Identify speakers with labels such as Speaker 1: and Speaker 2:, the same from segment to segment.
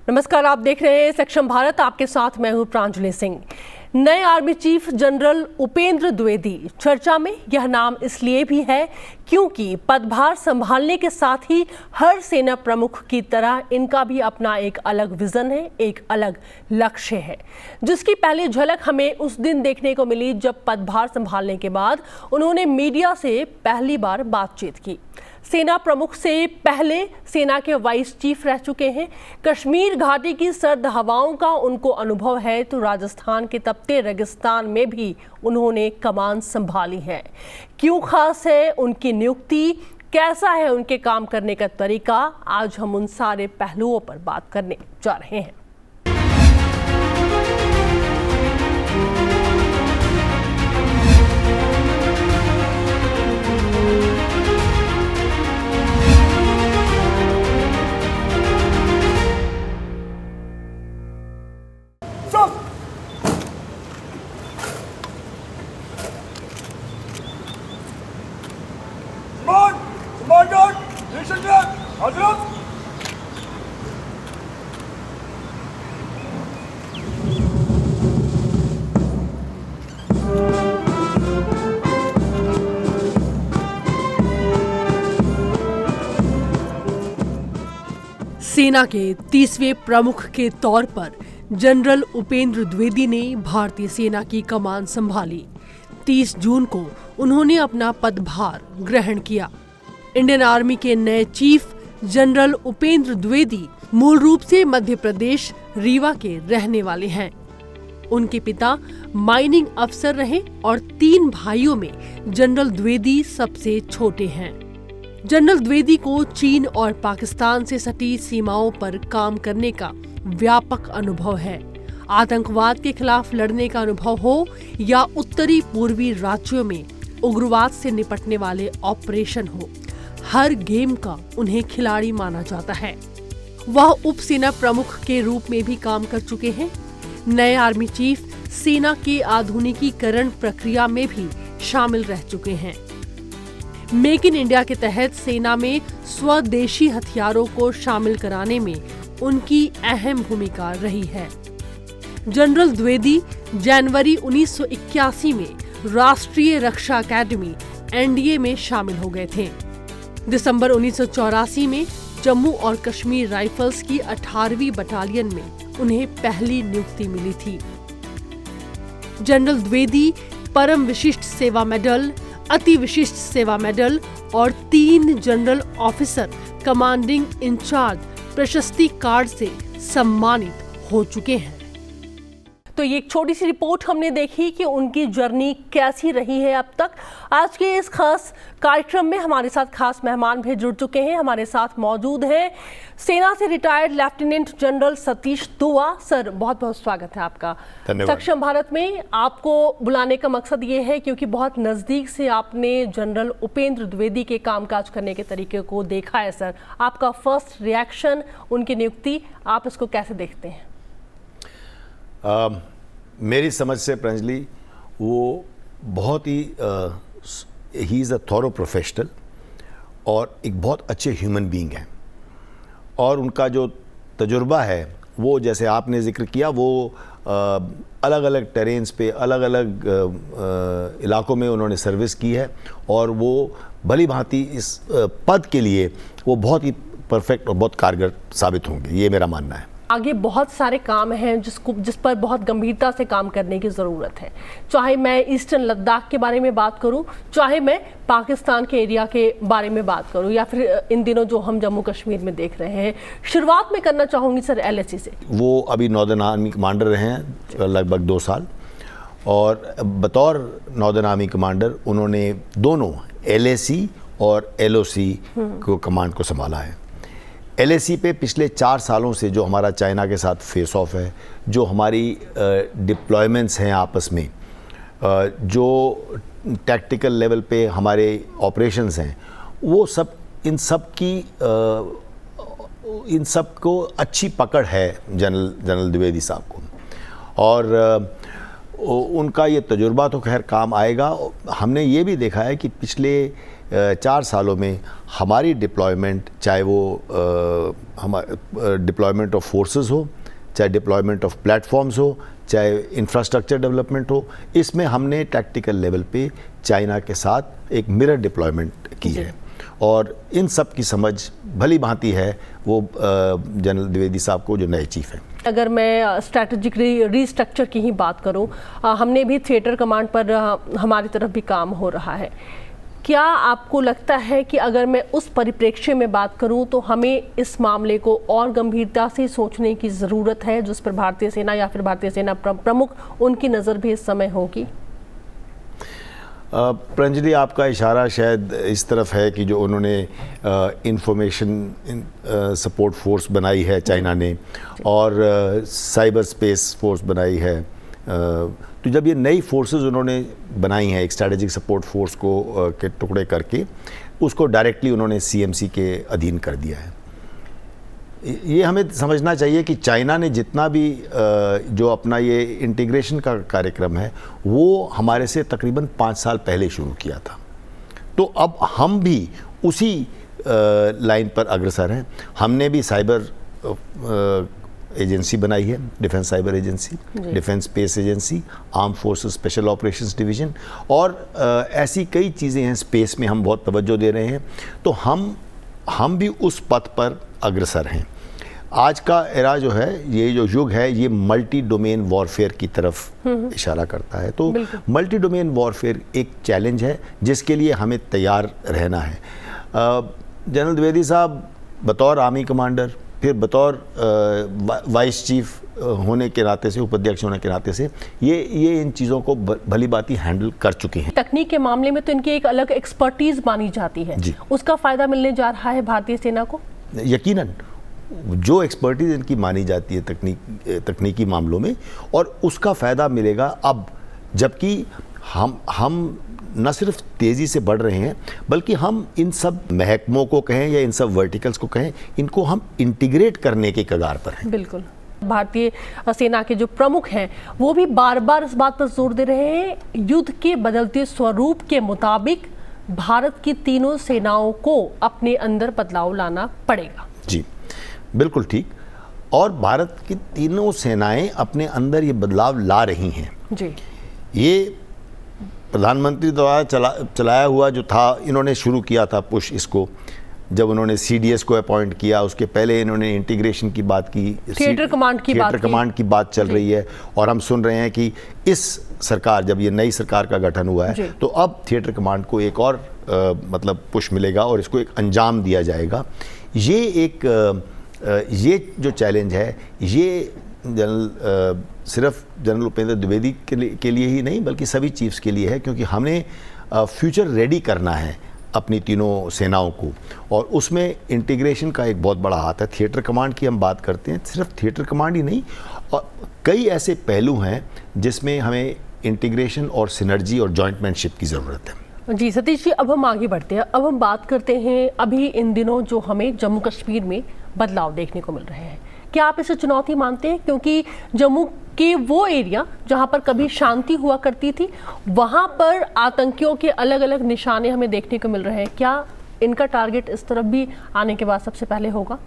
Speaker 1: नमस्कार, आप देख रहे हैं सक्षम भारत। आपके साथ मैं हूं प्रांजलि सिंह। नए army chief general Upendra Dwivedi चर्चा में। यह नाम इसलिए भी है क्योंकि पदभार संभालने के साथ ही हर सेना प्रमुख की तरह इनका भी अपना एक अलग विजन है, एक अलग लक्ष्य है, जिसकी पहली झलक हमें उस दिन देखने को मिली जब पदभार संभालने के बाद उन्होंने मीडिया से पहली बार बातचीत की। सेना प्रमुख से पहले सेना के वाइस चीफ रह चुके हैं। कश्मीर घाटी की सर्द हवाओं का उनको अनुभव है, तो राजस्थान के तपते रेगिस्तान में भी उन्होंने कमान संभाली है। क्यों खास है उनकी नियुक्ति, कैसा है उनके काम करने का तरीका, आज हम उन सारे पहलुओं पर बात करने जा रहे हैं। सेना के 30वें प्रमुख के तौर पर जनरल उपेंद्र द्विवेदी ने भारतीय सेना की कमान संभाली। 30 जून को उन्होंने अपना पदभार ग्रहण किया। इंडियन आर्मी के नए चीफ जनरल उपेंद्र द्विवेदी मूल रूप से मध्य प्रदेश रीवा के रहने वाले हैं। उनके पिता माइनिंग अफसर रहे और 3 भाइयों में जनरल द्विवेदी सबसे छोटे हैं। जनरल द्विवेदी को चीन और पाकिस्तान से सटी सीमाओं पर काम करने का व्यापक अनुभव है। आतंकवाद के खिलाफ लड़ने का अनुभव हो या उत्तरी पूर्वी राज्यों में उग्रवाद से निपटने वाले ऑपरेशन हो, हर गेम का उन्हें खिलाड़ी माना जाता है। वह उप सेना प्रमुख के रूप में भी काम कर चुके हैं। नए आर्मी चीफ सेना के आधुनिकीकरण प्रक्रिया में भी शामिल रह चुके हैं। मेक इन इंडिया के तहत सेना में स्वदेशी हथियारों को शामिल कराने में उनकी अहम भूमिका रही है। जनरल द्विवेदी जनवरी 1981 में राष्ट्रीय रक्षा अकादमी एनडीए में शामिल हो गए थे। दिसंबर 1984 में जम्मू और कश्मीर राइफल्स की 18वीं बटालियन में उन्हें पहली नियुक्ति मिली थी। जनरल द्विवेदी परम विशिष्ट सेवा मेडल, अति विशिष्ट सेवा मेडल और 3 जनरल ऑफिसर कमांडिंग इंचार्ज प्रशस्ति कार्ड से सम्मानित हो चुके हैं। तो ये एक छोटी सी रिपोर्ट हमने देखी कि उनकी जर्नी कैसी रही है अब तक। आज के इस खास कार्यक्रम में हमारे साथ खास मेहमान भी जुड़ चुके हैं। हमारे साथ मौजूद हैं सेना से रिटायर्ड लेफ्टिनेंट जनरल सतीश दुआ। सर, बहुत बहुत स्वागत है आपका सक्षम भारत में। आपको बुलाने का मकसद ये है क्योंकि बहुत नज़दीक से आपने जनरल उपेंद्र द्विवेदी के कामकाज करने के तरीके को देखा है। सर, आपका फर्स्ट रिएक्शन उनकी नियुक्ति, आप इसको कैसे देखते हैं?
Speaker 2: मेरी समझ से प्रांजलि, वो बहुत ही ही इज़ अ थॉरो प्रोफेशनल और एक बहुत अच्छे ह्यूमन बीइंग हैं। और उनका जो तजुर्बा है वो, जैसे आपने जिक्र किया, वो अलग अलग टेरेन्स पे अलग अलग इलाकों में उन्होंने सर्विस की है और वो भली भांति इस पद के लिए वो बहुत ही परफेक्ट और बहुत कारगर साबित होंगे, ये मेरा मानना है।
Speaker 1: आगे बहुत सारे काम हैं जिस पर बहुत गंभीरता से काम करने की ज़रूरत है। चाहे मैं ईस्टर्न लद्दाख के बारे में बात करूं, चाहे मैं पाकिस्तान के एरिया के बारे में बात करूं, या फिर इन दिनों जो हम जम्मू कश्मीर में देख रहे हैं। शुरुआत में करना चाहूँगी सर LAC से।
Speaker 2: वो अभी नॉर्दर्न आर्मी कमांडर रहे हैं लगभग 2 साल, और बतौर नॉर्दर्न आर्मी कमांडर उन्होंने दोनों LAC और LOC को कमांड को संभाला है। LAC पे पिछले 4 सालों से जो हमारा चाइना के साथ फेस ऑफ है, जो हमारी डिप्लॉयमेंट्स हैं आपस में, जो टैक्टिकल लेवल पे हमारे ऑपरेशंस हैं, वो सब इन सब को अच्छी पकड़ है जनरल द्विवेदी साहब को। और उनका ये तजुर्बा तो खैर काम आएगा। हमने ये भी देखा है कि पिछले 4 सालों में हमारी डिप्लॉयमेंट, चाहे वो डिप्लॉयमेंट ऑफ फोर्सेस हो, चाहे डिप्लॉयमेंट ऑफ प्लेटफॉर्म्स हो, चाहे इंफ्रास्ट्रक्चर डेवलपमेंट हो, इसमें हमने टैक्टिकल लेवल पे चाइना के साथ एक मिरर डिप्लॉयमेंट की है और इन सब की समझ भली भांति है वो जनरल द्विवेदी साहब को, जो नए चीफ हैं।
Speaker 1: अगर मैं स्ट्रैटेजिक रीस्ट्रक्चर की ही बात करूं, हमने भी थिएटर कमांड पर हमारी तरफ भी काम हो रहा है। क्या आपको लगता है कि अगर मैं उस परिप्रेक्ष्य में बात करूं तो हमें इस मामले को और गंभीरता से सोचने की ज़रूरत है, जिस पर भारतीय सेना या फिर भारतीय सेना प्रमुख उनकी नज़र भी इस समय होगी?
Speaker 2: प्रंजलि, आपका इशारा शायद इस तरफ है कि जो उन्होंने इंफॉर्मेशन सपोर्ट फोर्स बनाई है चाइना ने और साइबर स्पेस फोर्स बनाई है, तो जब ये नई फोर्सेस उन्होंने बनाई हैं, एक स्ट्रैटेजिक सपोर्ट फोर्स को के टुकड़े करके उसको डायरेक्टली उन्होंने सीएमसी के अधीन कर दिया है। ये हमें समझना चाहिए कि चाइना ने जितना भी जो अपना ये इंटीग्रेशन का कार्यक्रम है वो हमारे से तकरीबन 5 साल पहले शुरू किया था। तो अब हम भी उसी लाइन पर अग्रसर हैं। हमने भी साइबर एजेंसी बनाई है, defence cyber agency, defence space agency, arm forces special operations division और ऐसी कई चीज़ें हैं। स्पेस में हम बहुत तवज्जो दे रहे हैं, तो हम भी उस पथ पर अग्रसर हैं। आज का एरा जो है, ये जो युग है, ये मल्टी डोमेन वॉरफेयर की तरफ इशारा करता है। तो मल्टी डोमेन वॉरफेयर एक चैलेंज है जिसके लिए हमें तैयार रहना है। जनरल द्विवेदी साहब बतौर आर्मी कमांडर, फिर बतौर वाइस चीफ होने के नाते से, उपाध्यक्ष होने के नाते से ये इन चीज़ों को भली भांति हैंडल कर चुके हैं।
Speaker 1: तकनीक के मामले में तो इनकी एक अलग एक्सपर्टीज मानी जाती है, उसका फ़ायदा मिलने जा रहा है भारतीय सेना को?
Speaker 2: यकीनन जो एक्सपर्टीज इनकी मानी जाती है तकनीकी मामलों में, और उसका फ़ायदा मिलेगा अब, जबकि हम न सिर्फ तेज़ी से बढ़ रहे हैं बल्कि हम इन सब महकमों को कहें या इन सब वर्टिकल्स को कहें, इनको हम इंटीग्रेट करने के कगार पर हैं।
Speaker 1: बिल्कुल। भारतीय सेना के जो प्रमुख हैं वो भी बार बार इस बात पर जोर दे रहे हैं, युद्ध के बदलते स्वरूप के मुताबिक भारत की तीनों सेनाओं को अपने अंदर बदलाव लाना पड़ेगा।
Speaker 2: जी बिल्कुल ठीक, और भारत की तीनों सेनाएं अपने अंदर ये बदलाव ला रही हैं। जी, ये प्रधानमंत्री द्वारा चलाया हुआ जो था, इन्होंने शुरू किया था पुश इसको, जब उन्होंने सीडीएस को अपॉइंट किया, उसके पहले इन्होंने इंटीग्रेशन की बात की,
Speaker 1: थिएटर कमांड की बात
Speaker 2: चल रही है, और हम सुन रहे हैं कि इस सरकार, जब ये नई सरकार का गठन हुआ है, तो अब थिएटर कमांड को एक और मतलब पुश मिलेगा और इसको एक अंजाम दिया जाएगा। ये जो चैलेंज है, ये सिर्फ जनरल उपेंद्र द्विवेदी के लिए ही नहीं बल्कि सभी चीफ्स के लिए है, क्योंकि हमने फ्यूचर रेडी करना है अपनी तीनों सेनाओं को, और उसमें इंटीग्रेशन का एक बहुत बड़ा हाथ है। थिएटर कमांड की हम बात करते हैं, सिर्फ थिएटर कमांड ही नहीं, और कई ऐसे पहलू हैं जिसमें हमें इंटीग्रेशन और सिनर्जी और जॉइंटमैनशिप की ज़रूरत है।
Speaker 1: जी सतीश जी, अब हम आगे बढ़ते हैं। अब हम बात करते हैं अभी इन दिनों जो हमें जम्मू कश्मीर में बदलाव देखने को मिल रहे हैं। क्या आप इसे चुनौती मानते हैं? क्योंकि जम्मू के वो एरिया जहां पर कभी शांति हुआ करती थी, वहां पर आतंकियों के अलग अलग निशाने हमें देखने को मिल रहे हैं। क्या इनका टारगेट इस तरफ भी आने के बाद सबसे पहले होगा?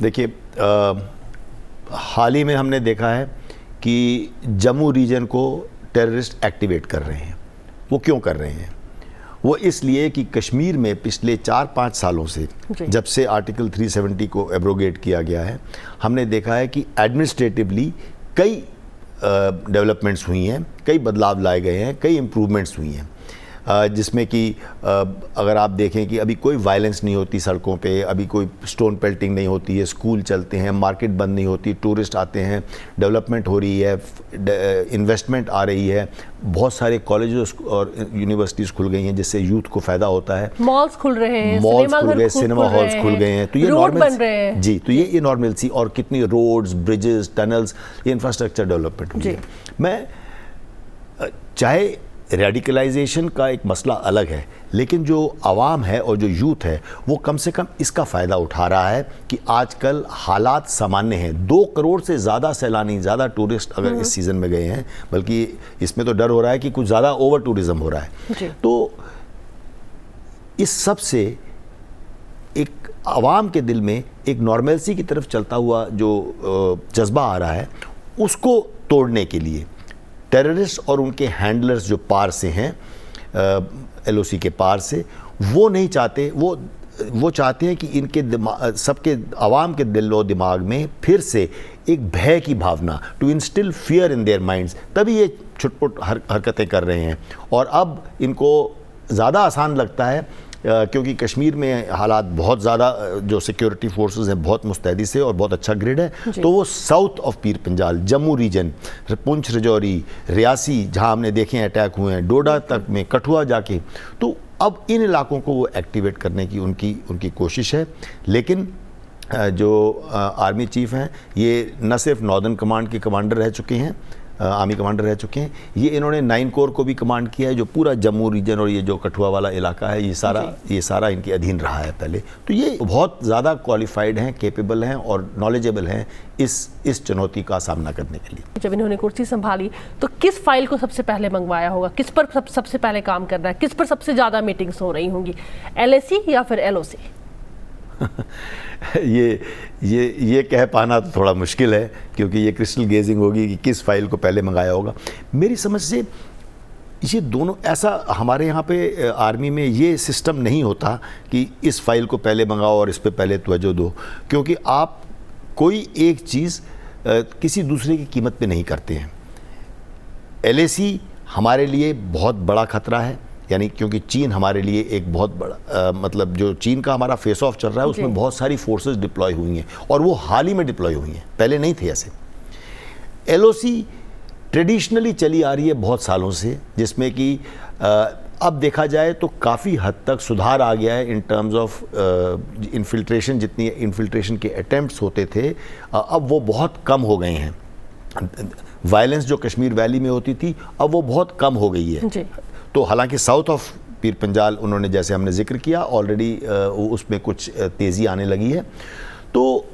Speaker 2: देखिए, हाल ही में हमने देखा है कि जम्मू रीजन को टेररिस्ट एक्टिवेट कर रहे हैं। वो क्यों कर रहे हैं? वो इसलिए कि कश्मीर में पिछले 4-5 सालों से, जब से आर्टिकल 370 को एब्रोगेट किया गया है, हमने देखा है कि एडमिनिस्ट्रेटिवली कई डेवलपमेंट्स हुई हैं, कई बदलाव लाए गए हैं, कई इम्प्रूवमेंट्स हुई हैं, जिसमें कि अगर आप देखें कि अभी कोई वायलेंस नहीं होती सड़कों पे, अभी कोई स्टोन पेल्टिंग नहीं होती है, स्कूल चलते हैं, मार्केट बंद नहीं होती, टूरिस्ट आते हैं, डेवलपमेंट हो रही है, इन्वेस्टमेंट आ रही है, बहुत सारे कॉलेजेस और यूनिवर्सिटीज़ खुल गई हैं जिससे यूथ को फ़ायदा होता है,
Speaker 1: मॉल्स खुल रहे हैं,
Speaker 2: सिनेमा हॉल्स खुल गए हैं, तो ये नॉर्मल जी, तो ये नॉर्मल सी, और कितनी रोड्स, ब्रिजेस, टनल्स, ये इंफ्रास्ट्रक्चर डेवलपमेंट हुई है। मैं चाहे रेडिकलाइजेशन का एक मसला अलग है, लेकिन जो आवाम है और जो यूथ है वो कम से कम इसका फ़ायदा उठा रहा है कि आजकल हालात सामान्य हैं। 2 करोड़ से ज़्यादा सैलानी, ज़्यादा टूरिस्ट अगर इस सीज़न में गए हैं, बल्कि इसमें तो डर हो रहा है कि कुछ ज़्यादा ओवर टूरिज़म हो रहा है। तो इस सब से एक आवाम के दिल में एक नॉर्मलसी की तरफ चलता हुआ जो जज्बा आ रहा है, उसको तोड़ने के लिए टेररिस्ट और उनके हैंडलर्स जो पार से हैं, LOC के पार से, वो नहीं चाहते, वो चाहते हैं कि इनके सबके आवाम के दिल व दिमाग में फिर से एक भय की भावना, to instil fear in their minds, तभी ये छुटपुट हरकतें कर रहे हैं। और अब इनको ज़्यादा आसान लगता है क्योंकि कश्मीर में हालात बहुत ज़्यादा, जो सिक्योरिटी फोर्सेस हैं बहुत मुस्तैदी से और बहुत अच्छा ग्रिड है, तो वो south of Pir Panjal, Jammu reason, Poonch Rajouri, Reasi, जहां हमने देखे हैं अटैक हुए हैं, डोडा तक में, कठुआ जाके, तो अब इन इलाकों को वो एक्टिवेट करने की उनकी कोशिश है। लेकिन जो आर्मी चीफ हैं, ये न सिर्फ नॉर्दर्न कमांड के कमांडर रह चुके हैं, आर्मी कमांडर रह चुके हैं, ये इन्होंने 9 कोर को भी कमांड किया है, जो पूरा जम्मू रीजन और ये जो कठुआ वाला इलाका है, ये सारा इनके अधीन रहा है पहले। तो ये बहुत ज़्यादा क्वालिफाइड हैं, कैपेबल हैं और नॉलेजेबल हैं इस चुनौती का सामना करने के लिए।
Speaker 1: जब इन्होंने कुर्सी संभाली तो किस फाइल को सबसे पहले मंगवाया होगा, किस पर सबसे पहले काम करना है, किस पर सबसे ज़्यादा मीटिंग्स हो रही होंगी, LAC या फिर LOC?
Speaker 2: ये कह पाना तो थोड़ा मुश्किल है, क्योंकि ये क्रिस्टल गेजिंग होगी कि किस फाइल को पहले मंगाया होगा। मेरी समझ से ये दोनों, ऐसा हमारे यहाँ पे आर्मी में ये सिस्टम नहीं होता कि इस फाइल को पहले मंगाओ और इस पे पहले तवज्जो दो, क्योंकि आप कोई एक चीज़ किसी दूसरे की कीमत पे नहीं करते हैं। LAC हमारे लिए बहुत बड़ा खतरा है, यानी क्योंकि चीन हमारे लिए एक बहुत बड़ा मतलब जो चीन का हमारा फेस ऑफ चल रहा है, उसमें बहुत सारी फोर्सेस डिप्लॉय हुई हैं और वो हाल ही में डिप्लॉय हुई हैं, पहले नहीं थे ऐसे। LOC ट्रेडिशनली चली आ रही है बहुत सालों से, जिसमें कि अब देखा जाए तो काफ़ी हद तक सुधार आ गया है इन टर्म्स ऑफ इन्फिल्ट्रेशन। जितनी इन्फिल्ट्रेशन के अटेम्प्ट्स होते थे, अब वो बहुत कम हो गए हैं। वायलेंस जो कश्मीर वैली में होती थी, अब वो बहुत कम हो गई है जी। तो हालांकि साउथ ऑफ पीर पंजाल उन्होंने, जैसे हमने जिक्र किया ऑलरेडी, उसमें कुछ तेज़ी आने लगी है। तो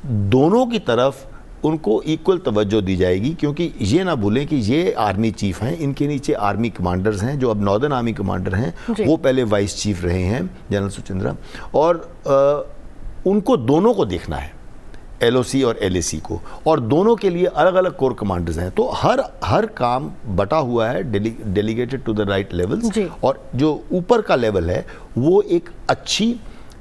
Speaker 2: दोनों की तरफ उनको इक्वल तवज्जो दी जाएगी, क्योंकि ये ना भूलें कि ये आर्मी चीफ हैं, इनके नीचे आर्मी कमांडर्स हैं, जो अब नॉर्दर्न आर्मी कमांडर हैं, वो पहले वाइस चीफ रहे हैं जनरल सुचंद्रा, और उनको दोनों को देखना है, LOC और LAC को, और दोनों के लिए अलग अलग कोर कमांडर्स हैं। तो हर काम बटा हुआ है, delegated to the right levels, और जो ऊपर का लेवल है वो एक अच्छी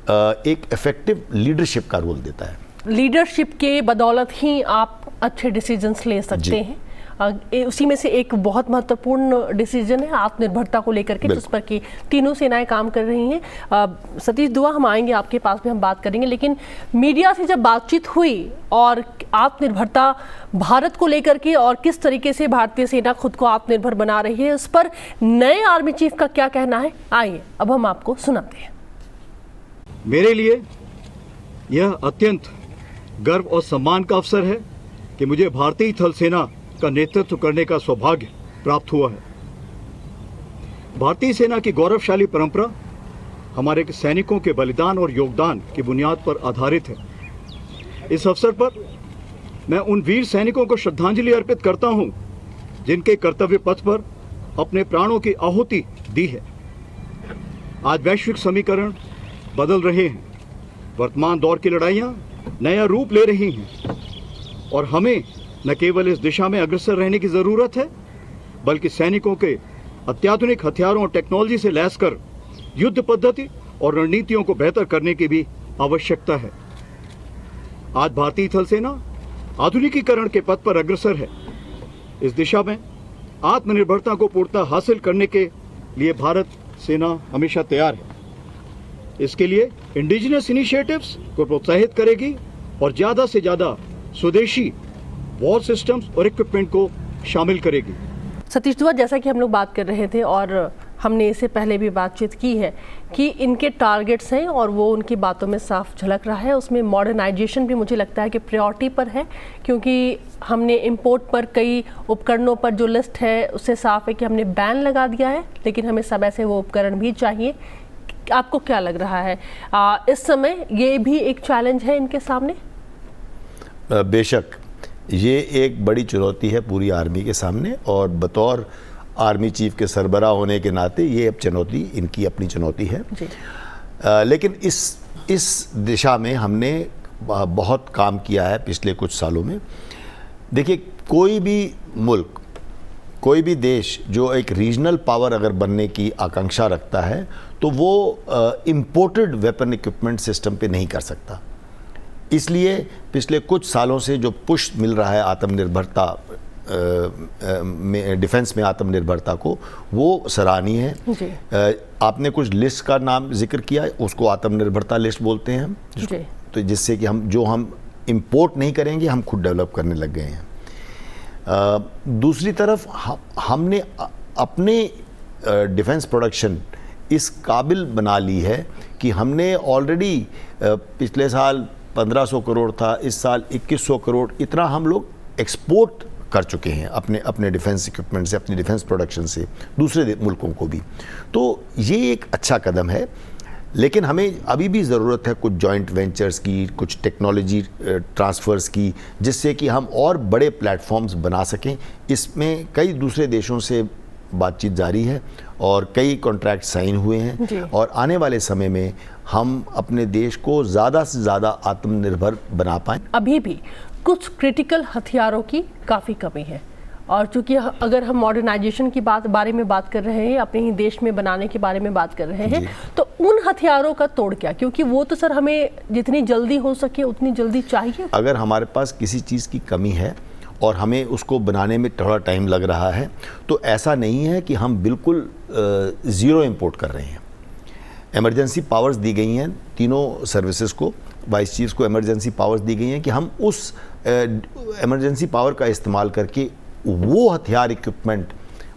Speaker 2: एक इफेक्टिव लीडरशिप का रोल देता है।
Speaker 1: लीडरशिप के बदौलत ही आप अच्छे डिसीजंस ले सकते हैं। उसी में से एक बहुत महत्वपूर्ण डिसीजन है आत्मनिर्भरता को लेकर के, जिस पर कि तीनों सेनाएं काम कर रही हैं। सतीश दुआ, हम आएंगे आपके पास में, हम बात करेंगे, लेकिन मीडिया से जब बातचीत हुई और आत्मनिर्भरता भारत को लेकर के और किस तरीके से भारतीय सेना खुद को आत्मनिर्भर बना रही है, उस पर नए आर्मी चीफ का क्या कहना है, आइए अब हम आपको सुनाते हैं।
Speaker 3: मेरे लिए यह अत्यंत गर्व और सम्मान का अवसर है कि मुझे भारतीय थल सेना का नेतृत्व करने का सौभाग्य प्राप्त हुआ है। भारतीय सेना की गौरवशाली परंपरा हमारे सैनिकों के बलिदान और योगदान की बुनियाद पर आधारित है। इस अवसर पर मैं उन वीर सैनिकों को श्रद्धांजलि अर्पित करता हूं, जिनके कर्तव्य पथ पर अपने प्राणों की आहुति दी है। आज वैश्विक समीकरण बदल रहे हैं, वर्तमान दौर की लड़ाइयां नया रूप ले रही हैं, और हमें न केवल इस दिशा में अग्रसर रहने की जरूरत है, बल्कि सैनिकों के अत्याधुनिक हथियारों और टेक्नोलॉजी से लैस कर युद्ध पद्धति और रणनीतियों को बेहतर करने की भी आवश्यकता है। आज भारतीय थल सेना आधुनिकीकरण के पथ पर अग्रसर है। इस दिशा में आत्मनिर्भरता को पूर्णतः हासिल करने के लिए भारत सेना हमेशा तैयार है। इसके लिए इंडिजिनस इनिशिएटिव्स को प्रोत्साहित करेगी और ज़्यादा से ज़्यादा स्वदेशी वॉर सिस्टम्स और इक्विपमेंट को शामिल करेगी।
Speaker 1: सतीश दुआ, जैसा कि हम लोग बात कर रहे थे और हमने इससे पहले भी बातचीत की है कि इनके टारगेट्स हैं और वो उनकी बातों में साफ झलक रहा है। उसमें मॉडर्नाइजेशन भी मुझे लगता है कि प्रायोरिटी पर है, क्योंकि हमने इंपोर्ट पर कई उपकरणों पर जो लिस्ट है उससे साफ है कि हमने बैन लगा दिया है, लेकिन हमें समय से वो उपकरण भी चाहिए। आपको क्या लग रहा है इस समय ये भी एक चैलेंज है इनके सामने?
Speaker 2: बेशक ये एक बड़ी चुनौती है पूरी आर्मी के सामने, और बतौर आर्मी चीफ के सरबराह होने के नाते ये अब चुनौती, इनकी अपनी चुनौती है। लेकिन इस दिशा में हमने बहुत काम किया है पिछले कुछ सालों में। देखिए, कोई भी मुल्क, कोई भी देश जो एक रीजनल पावर अगर बनने की आकांक्षा रखता है तो वो इम्पोर्टेड वेपन इक्विपमेंट सिस्टम पे नहीं कर सकता। इसलिए पिछले कुछ सालों से जो पुश मिल रहा है आत्मनिर्भरता में, डिफेंस में आत्मनिर्भरता को, वो सराहनीय है। आपने कुछ लिस्ट का नाम जिक्र किया, उसको आत्मनिर्भरता लिस्ट बोलते हैं हम, तो जिससे कि हम इंपोर्ट नहीं करेंगे, हम खुद डेवलप करने लग गए हैं। दूसरी तरफ हमने अपने डिफेंस प्रोडक्शन इस काबिल बना ली है कि हमने ऑलरेडी पिछले साल 1500 करोड़ था, इस साल 2100 करोड़, इतना हम लोग एक्सपोर्ट कर चुके हैं अपने डिफेंस इक्विपमेंट से, अपनी डिफेंस प्रोडक्शन से दूसरे मुल्कों को भी। तो ये एक अच्छा कदम है, लेकिन हमें अभी भी ज़रूरत है कुछ जॉइंट वेंचर्स की, कुछ टेक्नोलॉजी ट्रांसफ़र्स की, जिससे कि हम और बड़े प्लेटफॉर्म्स बना सकें। इसमें कई दूसरे देशों से बातचीत जारी है और कई कॉन्ट्रैक्ट साइन हुए हैं, और आने वाले समय में हम अपने देश को ज़्यादा से ज़्यादा आत्मनिर्भर बना पाएँ।
Speaker 1: अभी भी कुछ क्रिटिकल हथियारों की काफ़ी कमी है, और चूंकि अगर हम मॉडर्नाइजेशन की बारे में बात कर रहे हैं, अपने ही देश में बनाने के बारे में बात कर रहे हैं, तो उन हथियारों का तोड़ क्या? क्योंकि वो तो सर हमें जितनी जल्दी हो सके उतनी जल्दी चाहिए।
Speaker 2: अगर हमारे पास किसी चीज़ की कमी है और हमें उसको बनाने में थोड़ा टाइम लग रहा है, तो ऐसा नहीं है कि हम बिल्कुल ज़ीरो इंपोर्ट कर रहे हैं। इमरजेंसी पावर्स दी गई हैं तीनों सर्विसेज को, वाइस चीफ्स को इमरजेंसी पावर्स दी गई हैं कि हम उस इमरजेंसी पावर का इस्तेमाल करके वो हथियार, इक्विपमेंट,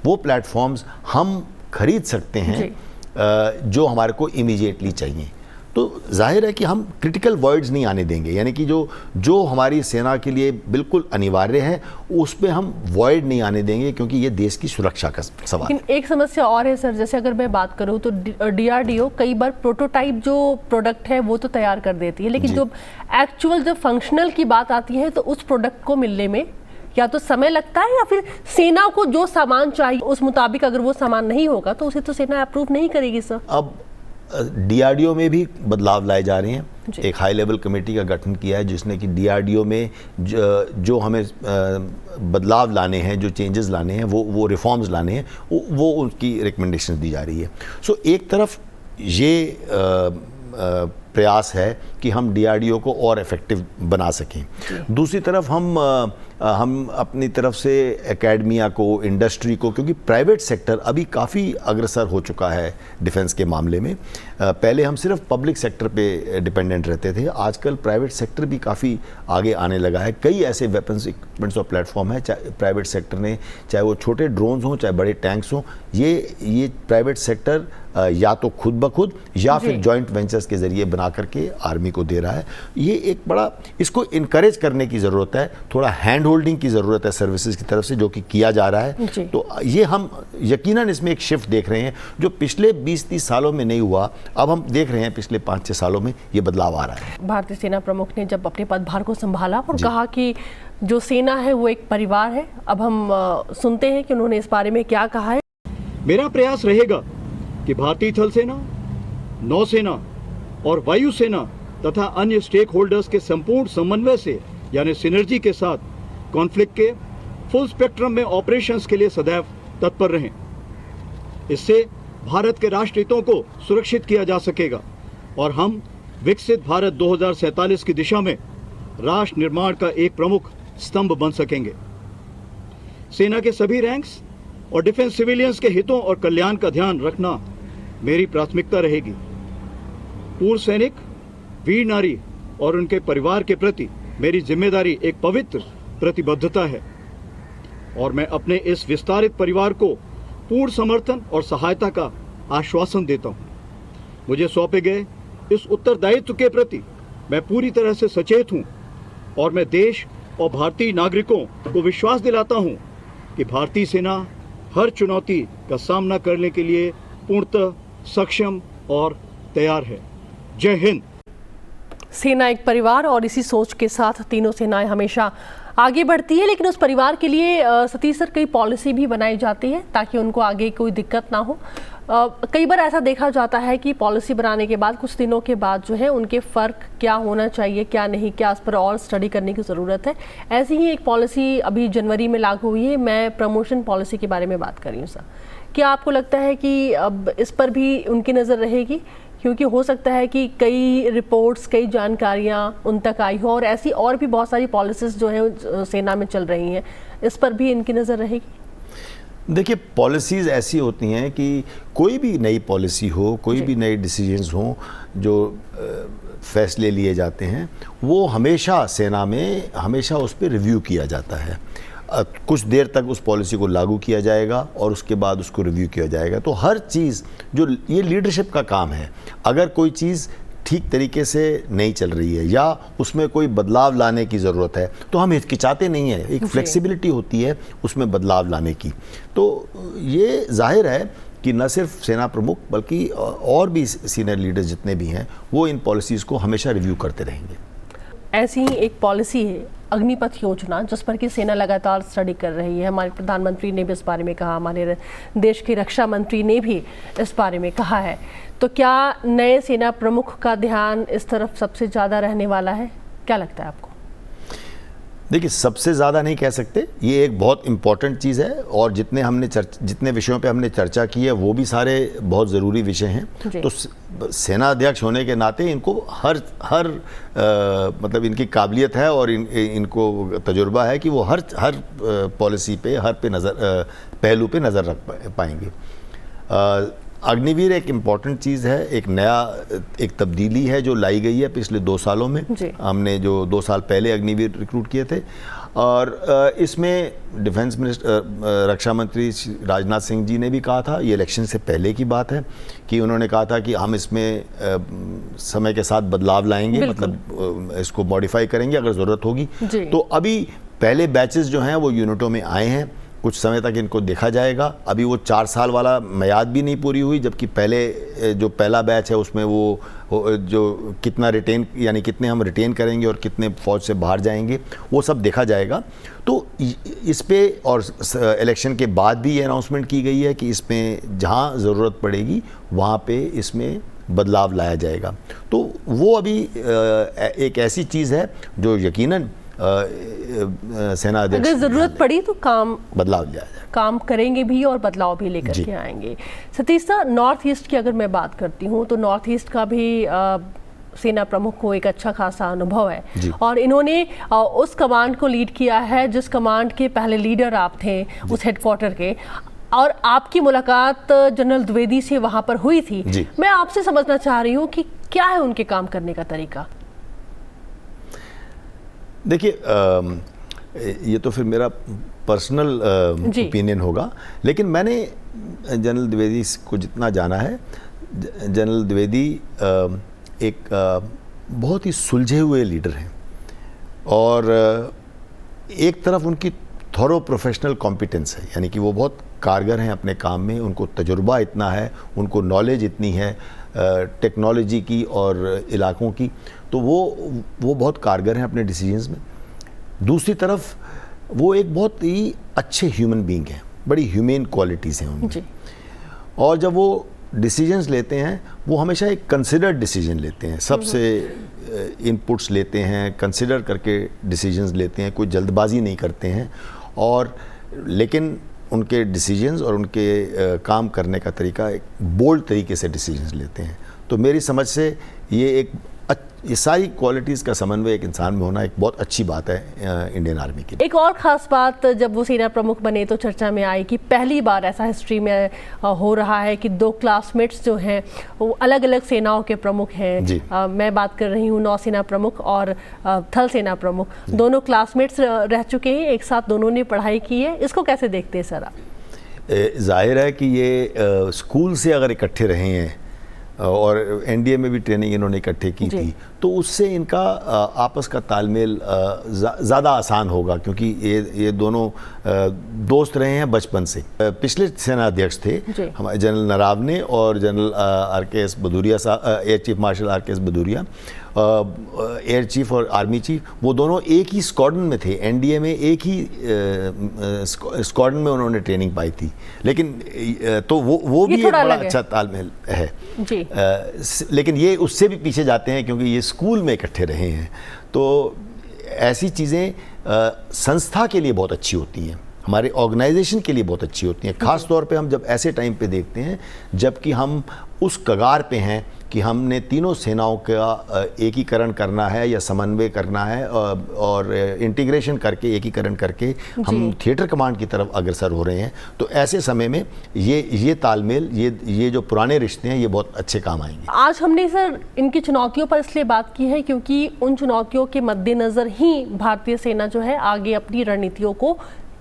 Speaker 2: वो प्लेटफॉर्म्स हम खरीद सकते हैं जो हमारे को इमीडिएटली चाहिए। तो जाहिर है कि हम क्रिटिकल वर्ड्स नहीं आने देंगे, यानी कि जो हमारी सेना के लिए बिल्कुल अनिवार्य है उस पे हम वॉइड नहीं आने देंगे, क्योंकि ये देश की सुरक्षा का सवाल है।
Speaker 1: एक समस्या और है सर, जैसे अगर मैं बात करूँ तो DRDO कई बार प्रोटोटाइप जो प्रोडक्ट है वो तो तैयार कर देती है, लेकिन जब एक्चुअल जब फंक्शनल की बात आती है तो उस प्रोडक्ट को मिलने में या तो समय लगता है, या फिर सेना को जो सामान चाहिए उस मुताबिक अगर वो सामान नहीं होगा तो उसे तो सेना अप्रूव नहीं करेगी सर।
Speaker 2: अब DRDO में भी बदलाव लाए जा रहे हैं। एक हाई लेवल कमेटी का गठन किया है जिसने कि DRDO में जो हमें बदलाव लाने हैं, जो चेंजेस लाने हैं, वो रिफॉर्म्स लाने हैं, वो उनकी रिकमेंडेशन दी जा रही है। सो एक तरफ ये प्रयास है कि हम DRDO को और इफेक्टिव बना सकें, दूसरी तरफ हम अपनी तरफ से एकेडमिया को, इंडस्ट्री को, क्योंकि प्राइवेट सेक्टर अभी काफ़ी अग्रसर हो चुका है डिफेंस के मामले में। पहले हम सिर्फ पब्लिक सेक्टर पे डिपेंडेंट रहते थे, आजकल प्राइवेट सेक्टर भी काफ़ी आगे आने लगा है। कई ऐसे वेपन्स, इक्विपमेंट्स और प्लेटफॉर्म है प्राइवेट सेक्टर ने, चाहे वो छोटे ड्रोन्स हों, चाहे बड़े टैंक्स हों, ये प्राइवेट सेक्टर या तो खुद ब खुद या फिर जॉइंट वेंचर्स के जरिए बना करके आर्मी को दे रहा है। ये एक बड़ा, इसको इनकरेज करने की ज़रूरत है, थोड़ा हैंड होल्डिंग की ज़रूरत है सर्विसेज की तरफ से, जो कि किया जा रहा है। तो ये हम यकीनन इसमें एक शिफ्ट देख रहे हैं जो पिछले 20-30 सालों में नहीं हुआ, अब हम देख रहे हैं पिछले 5-6 सालों में ये बदलाव आ रहा है।
Speaker 1: भारतीय सेना प्रमुख ने जब अपने पदभार को संभाला और कहा कि जो सेना है वो एक परिवार है, अब हम सुनते हैं कि उन्होंने इस बारे में क्या कहा है।
Speaker 3: मेरा प्रयास रहेगा कि भारतीय थल सेना, नौसेना और वायुसेना तथा अन्य स्टेक होल्डर्स के संपूर्ण समन्वय से, यानी सिनर्जी के साथ कॉन्फ्लिक्ट के फुल स्पेक्ट्रम में ऑपरेशंस के लिए सदैव तत्पर रहें। इससे भारत के राष्ट्र हितों को सुरक्षित किया जा सकेगा और हम विकसित भारत 2047 की दिशा में राष्ट्र निर्माण का एक प्रमुख स्तंभ बन सकेंगे। सेना के सभी रैंक्स और डिफेंस सिविलियंस के हितों और कल्याण का ध्यान रखना मेरी प्राथमिकता रहेगी। पूर्व सैनिक, वीर नारी और उनके परिवार के प्रति मेरी जिम्मेदारी एक पवित्र प्रतिबद्धता है और मैं अपने इस विस्तारित परिवार को पूर्ण समर्थन और सहायता का आश्वासन देता हूं। मुझे सौंपे गए इस उत्तरदायित्व के प्रति मैं पूरी तरह से सचेत हूं और मैं देश और भारतीय नागरिकों को विश्वास दिलाता हूं कि भारतीय सेना हर चुनौती का सामना करने के लिए पूर्णतः सक्षम और तैयार है। जय हिंद।
Speaker 1: सेना एक परिवार, और इसी सोच के साथ तीनों सेनाएं हमेशा आगे बढ़ती है, लेकिन उस परिवार के लिए सतीश सर कई पॉलिसी भी बनाई जाती है ताकि उनको आगे कोई दिक्कत ना हो। कई बार ऐसा देखा जाता है कि पॉलिसी बनाने के बाद कुछ दिनों के बाद जो है उनके फ़र्क क्या होना चाहिए, क्या नहीं, क्या इस पर और स्टडी करने की ज़रूरत है। ऐसी ही एक पॉलिसी अभी जनवरी में लागू हुई है, मैं प्रमोशन पॉलिसी के बारे में बात कर रही हूँ सर। क्या आपको लगता है कि अब इस पर भी उनकी नज़र रहेगी? क्योंकि हो सकता है कि कई रिपोर्ट्स, कई जानकारियाँ उन तक आई हो और ऐसी और भी बहुत सारी पॉलिसीज़ जो है सेना में चल रही हैं, इस पर भी इनकी नज़र रहेगी?
Speaker 2: देखिए, पॉलिसीज़ ऐसी होती हैं कि कोई भी नई पॉलिसी हो, कोई भी नए डिसीजंस हों जो फैसले लिए जाते हैं, वो हमेशा सेना में हमेशा उस पर रिव्यू किया जाता है। कुछ देर तक उस पॉलिसी को लागू किया जाएगा और उसके बाद उसको रिव्यू किया जाएगा। तो हर चीज़ जो ये लीडरशिप का काम है, अगर कोई चीज़ ठीक तरीके से नहीं चल रही है या उसमें कोई बदलाव लाने की ज़रूरत है तो हम हिचकिचाते नहीं हैं, एक फ्लेक्सिबिलिटी होती है उसमें बदलाव लाने की। तो ये जाहिर है कि न सिर्फ सेना प्रमुख बल्कि और भी सीनियर लीडर्स जितने भी हैं वो इन पॉलिसीज़ को हमेशा रिव्यू करते रहेंगे।
Speaker 1: ऐसी ही एक पॉलिसी है अग्निपथ योजना, जिस पर कि सेना लगातार स्टडी कर रही है। हमारे प्रधानमंत्री ने भी इस बारे में कहा, हमारे देश के रक्षा मंत्री ने भी इस बारे में कहा है। तो क्या नए सेना प्रमुख का ध्यान इस तरफ सबसे ज़्यादा रहने वाला है? क्या लगता है आपको?
Speaker 2: देखिए, सबसे ज़्यादा नहीं कह सकते, ये एक बहुत इम्पॉर्टेंट चीज़ है और जितने विषयों पे हमने चर्चा की है वो भी सारे बहुत ज़रूरी विषय हैं। तो सेना अध्यक्ष होने के नाते इनको हर मतलब इनकी काबिलियत है और इनको तजुर्बा है कि वो हर पॉलिसी पे पहलू पे नज़र रख पाएंगे। अग्निवीर एक इम्पॉर्टेंट चीज़ है, एक तब्दीली है जो लाई गई है पिछले 2 सालों में। हमने जो 2 साल पहले अग्निवीर रिक्रूट किए थे और इसमें डिफेंस मिनिस्टर रक्षा मंत्री राजनाथ सिंह जी ने भी कहा था, ये इलेक्शन से पहले की बात है, कि उन्होंने कहा था कि हम इसमें समय के साथ बदलाव लाएंगे, मतलब इसको मॉडिफाई करेंगे अगर ज़रूरत होगी। तो अभी पहले बैचेस जो हैं वो यूनिटों में आए हैं, कुछ समय तक इनको देखा जाएगा। अभी वो 4 साल वाला मियाद भी नहीं पूरी हुई, जबकि पहला बैच है उसमें वो जो कितना यानी कितने हम रिटेन करेंगे और कितने फौज से बाहर जाएंगे वो सब देखा जाएगा। तो इस पे और इलेक्शन के बाद भी ये अनाउंसमेंट की गई है कि इसमें जहाँ ज़रूरत पड़ेगी वहाँ पे इसमें बदलाव लाया जाएगा। तो वो अभी एक ऐसी चीज़ है जो यकीनन सेना अध्यक्ष
Speaker 1: अगर ज़रूरत पड़ी तो
Speaker 2: बदलाव लिया जाए,
Speaker 1: काम करेंगे भी और बदलाव भी लेकर के आएंगे। सतीश सर, नॉर्थ ईस्ट की अगर मैं बात करती हूँ तो नॉर्थ ईस्ट का भी सेना प्रमुख को एक अच्छा खासा अनुभव है और इन्होंने उस कमांड को लीड किया है जिस कमांड के पहले लीडर आप थे, उस हेडक्वार्टर के, और आपकी मुलाकात जनरल द्विवेदी से वहाँ पर हुई थी। मैं आपसे समझना चाह रही हूँ कि क्या है उनके काम करने का तरीका?
Speaker 2: देखिए, ये तो फिर मेरा पर्सनल ओपिनियन होगा, लेकिन मैंने जनरल द्विवेदी को जितना जाना है, जनरल द्विवेदी एक बहुत ही सुलझे हुए लीडर हैं और एक तरफ उनकी थॉरो प्रोफेशनल कॉम्पिटेंस है, यानी कि वो बहुत कारगर हैं अपने काम में, उनको तजुर्बा इतना है, उनको नॉलेज इतनी है टेक्नोलॉजी की और इलाकों की, तो वो बहुत कारगर हैं अपने डिसीजंस में। दूसरी तरफ वो एक बहुत ही अच्छे ह्यूमन बीइंग हैं, बड़ी ह्यूमेन क्वालिटीज़ हैं उनमें, और जब वो डिसीजंस लेते हैं वो हमेशा एक कंसिडर्ड डिसीजन लेते हैं, सबसे इनपुट्स लेते हैं, कंसिडर करके डिसीजंस लेते हैं, कोई जल्दबाजी नहीं करते हैं, और लेकिन उनके डिसीजंस और उनके काम करने का तरीका एक बोल्ड तरीके से डिसीजंस लेते हैं। तो मेरी समझ से ये सारी क्वालिटीज़ का समन्वय एक इंसान में होना एक बहुत अच्छी बात है इंडियन आर्मी की।
Speaker 1: एक और ख़ास बात, जब वो सेना प्रमुख बने तो चर्चा में आई कि पहली बार ऐसा हिस्ट्री में हो रहा है कि 2 क्लासमेट्स जो हैं वो अलग अलग सेनाओं के प्रमुख हैं। मैं बात कर रही हूँ नौसेना प्रमुख और थल सेना प्रमुख, दोनों क्लासमेट्स रह चुके हैं, एक साथ दोनों ने पढ़ाई की है। इसको कैसे देखते हैं सर आप?
Speaker 2: जाहिर है कि ये स्कूल से अगर इकट्ठे रहे हैं और एनडीए में भी ट्रेनिंग इन्होंने इकट्ठे की थी, तो उससे इनका आपस का तालमेल ज़्यादा आसान होगा, क्योंकि ये दोनों दोस्त रहे हैं बचपन से। पिछले सेना अध्यक्ष थे हमारे जनरल नरावने और जनरल आर के एस भदौरिया साहब, एयर चीफ मार्शल आर के एस भदौरिया, एयर चीफ और आर्मी चीफ, वो दोनों एक ही स्क्वाड्रन में थे, एनडीए में एक ही स्क्वाड्रन में उन्होंने ट्रेनिंग पाई थी। लेकिन तो वो भी एक बड़ा अच्छा तालमेल है
Speaker 1: जी।
Speaker 2: लेकिन ये उससे भी पीछे जाते हैं क्योंकि ये स्कूल में इकट्ठे रहे हैं। तो ऐसी चीज़ें संस्था के लिए बहुत अच्छी होती हैं, हमारे ऑर्गेनाइजेशन के लिए बहुत अच्छी होती हैं, ख़ास तौर पे हम जब ऐसे टाइम पे देखते हैं जबकि हम उस कगार पे हैं कि हमने तीनों सेनाओं का एकीकरण करना है या समन्वय करना है और इंटीग्रेशन करके, एकीकरण करके हम थिएटर कमांड की तरफ अग्रसर हो रहे हैं। तो ऐसे समय में ये तालमेल, ये जो पुराने रिश्ते हैं, ये बहुत अच्छे काम आएंगे।
Speaker 1: आज हमने सर इनकी चुनौतियों पर इसलिए बात की है क्योंकि उन चुनौतियों के मद्देनज़र ही भारतीय सेना जो है आगे अपनी रणनीतियों को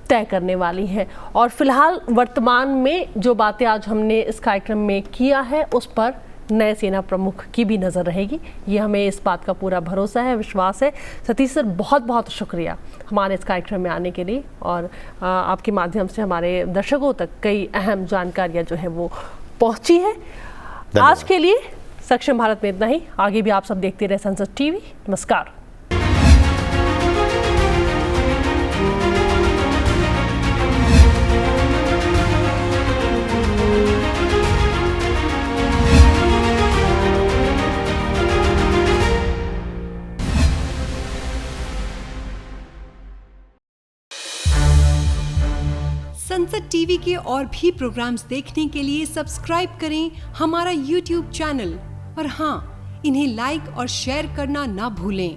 Speaker 1: तय करने वाली है। और फिलहाल वर्तमान में जो बातें आज हमने इस कार्यक्रम में किया है उस पर नए सेना प्रमुख की भी नज़र रहेगी, ये हमें इस बात का पूरा भरोसा है, विश्वास है। सतीश सर, बहुत बहुत शुक्रिया हमारे इस कार्यक्रम में आने के लिए, और आपके माध्यम से हमारे दर्शकों तक कई अहम जानकारियाँ जो है वो पहुँची है। आज के लिए सक्षम भारत में इतना ही। आगे भी आप सब देखते रहे संसद टीवी। नमस्कार।
Speaker 4: संसद टीवी के और भी प्रोग्राम्स देखने के लिए सब्सक्राइब करें हमारा YouTube चैनल और हाँ, इन्हें लाइक और शेयर करना ना भूलें।